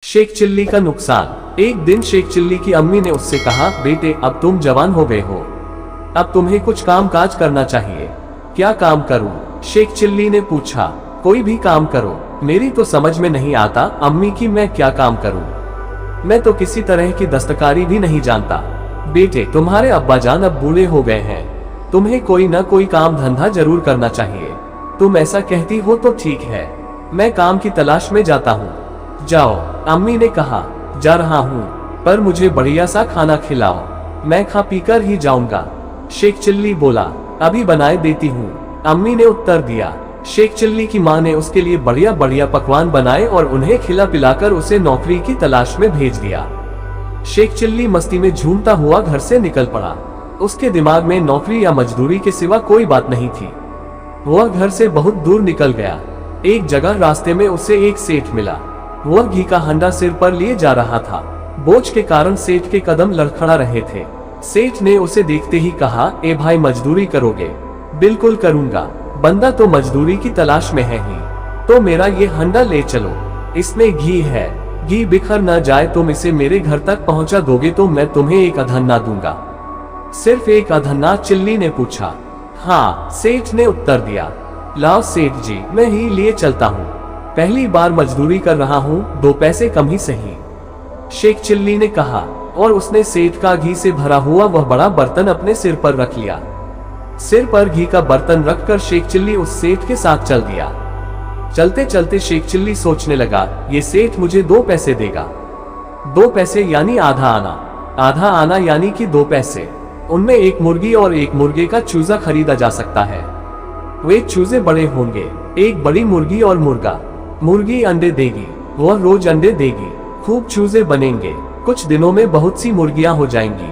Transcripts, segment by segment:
Sheikh chilli का नुकसान। एक दिन शेख चिल्ली की अम्मी ने उससे कहा, बेटे अब तुम जवान हो गए हो, अब तुम्हें कुछ काम काज करना चाहिए। क्या काम करूं? शेख चिल्ली ने पूछा। कोई भी काम करो, मेरी तो समझ में नहीं आता अम्मी की मैं क्या काम करूं। मैं तो किसी तरह की दस्तकारी भी नहीं जानता। बेटे तुम्हारे अब्बाजान अब बूढ़े हो गए हैं, तुम्हें कोई न कोई काम धंधा जरूर करना चाहिए। तुम ऐसा कहती हो तो ठीक है, मैं काम की तलाश में जाता हूँ। जाओ, अम्मी ने कहा। जा रहा हूँ, पर मुझे बढ़िया सा खाना खिलाओ, मैं खा पीकर ही जाऊंगा। शेख चिल्ली बोला, अभी बनाए देती हूँ, अम्मी ने उत्तर दिया। शेख चिल्ली की माँ ने उसके लिए बढ़िया बढ़िया पकवान बनाए और उन्हें खिला पिलाकर उसे नौकरी की तलाश में भेज दिया। शेख चिल्ली मस्ती में झूमता हुआ घर से निकल पड़ा। उसके दिमाग में नौकरी या मजदूरी के सिवा कोई बात नहीं थी। वह घर से बहुत दूर निकल गया। एक जगह रास्ते में उसे एक सेठ मिला। वह घी का हंडा सिर पर लिए जा रहा था। बोझ के कारण सेठ के कदम लड़खड़ा रहे थे। सेठ ने उसे देखते ही कहा, ए भाई मजदूरी करोगे? बिल्कुल करूंगा, बंदा तो मजदूरी की तलाश में है ही। तो मेरा ये हंडा ले चलो, इसमें घी है, घी बिखर न जाए, तुम इसे मेरे घर तक पहुंचा दोगे तो मैं तुम्हें एक अधन्ना दूंगा। सिर्फ एक अधन्ना? चिल्ली ने पूछा। हाँ, सेठ ने उत्तर दिया। लाओ सेठ जी, मैं ही लिए चलता हूँ, पहली बार मजदूरी कर रहा हूँ, 2 पैसे कम ही सही। शेख चिल्ली ने कहा, और उसने सेठ का घी से भरा हुआ वह बड़ा बर्तन अपने सिर पर रख लिया। सिर पर घी का बर्तन रखकर शेख चिल्ली उस सेठ के साथ चल दिया। चलते चलते शेख चिल्ली सोचने लगा, ये सेठ मुझे 2 पैसे देगा। 2 पैसे यानी आधा आना, आधा आना यानी कि 2 पैसे। उनमें एक मुर्गी और एक मुर्गे का चूजा खरीदा जा सकता है। वे चूजे बड़े होंगे, एक बड़ी मुर्गी और मुर्गा। मुर्गी अंडे देगी, वह रोज अंडे देगी, खूब चूजे बनेंगे। कुछ दिनों में बहुत सी मुर्गियां हो जाएंगी,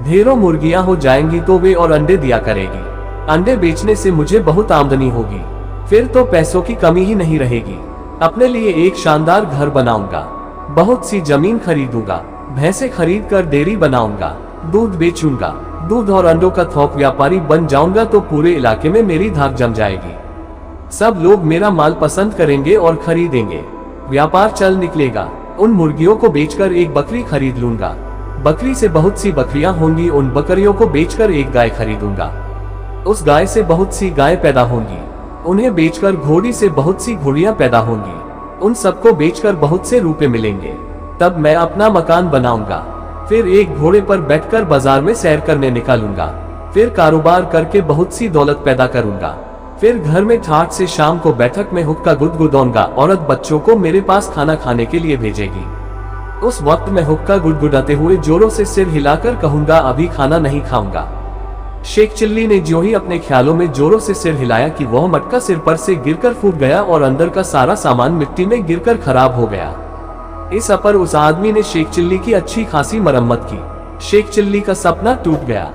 ढेरों मुर्गियां हो जाएंगी तो वे और अंडे दिया करेगी। अंडे बेचने से मुझे बहुत आमदनी होगी, फिर तो पैसों की कमी ही नहीं रहेगी। अपने लिए एक शानदार घर बनाऊंगा, बहुत सी जमीन खरीदूंगा, भैंसे खरीद कर डेयरी बनाऊंगा, दूध बेचूंगा, दूध और अंडों का थोक व्यापारी बन जाऊंगा तो पूरे इलाके में मेरी धाक जम जाएगी। सब लोग मेरा माल पसंद करेंगे और खरीदेंगे, व्यापार चल निकलेगा। उन मुर्गियों को बेचकर एक बकरी खरीद लूंगा, बकरी से बहुत सी बकरियां होंगी, उन बकरियों को बेचकर एक गाय खरीदूंगा, उस गाय से बहुत सी गाय पैदा होंगी, उन्हें बेचकर घोड़ी से बहुत सी घोड़ियां पैदा होंगी, उन सबको बेचकर बहुत से रुपए मिलेंगे। तब मैं अपना मकान बनाऊंगा, फिर एक घोड़े पर बैठकर बाजार में सैर करने निकालूंगा, फिर कारोबार करके बहुत सी दौलत पैदा करूंगा, फिर घर में ठाठ से शाम को बैठक में हुक्का गुदगुदाऊंगा, औरत बच्चों को मेरे पास खाना खाने के लिए भेजेगी। उस वक्त मैं हुक्का गुदगुदाते हुए जोरों से सिर हिलाकर कहूंगा, अभी खाना नहीं खाऊंगा। शेख चिल्ली ने ज्यों ही अपने ख्यालों में जोरों से सिर हिलाया कि वह मटका सिर पर से गिरकर फूट गया और अंदर का सारा सामान मिट्टी में गिरकर खराब हो गया। इस पर उस आदमी ने शेख चिल्ली की अच्छी खासी मरम्मत की। शेख चिल्ली का सपना टूट गया।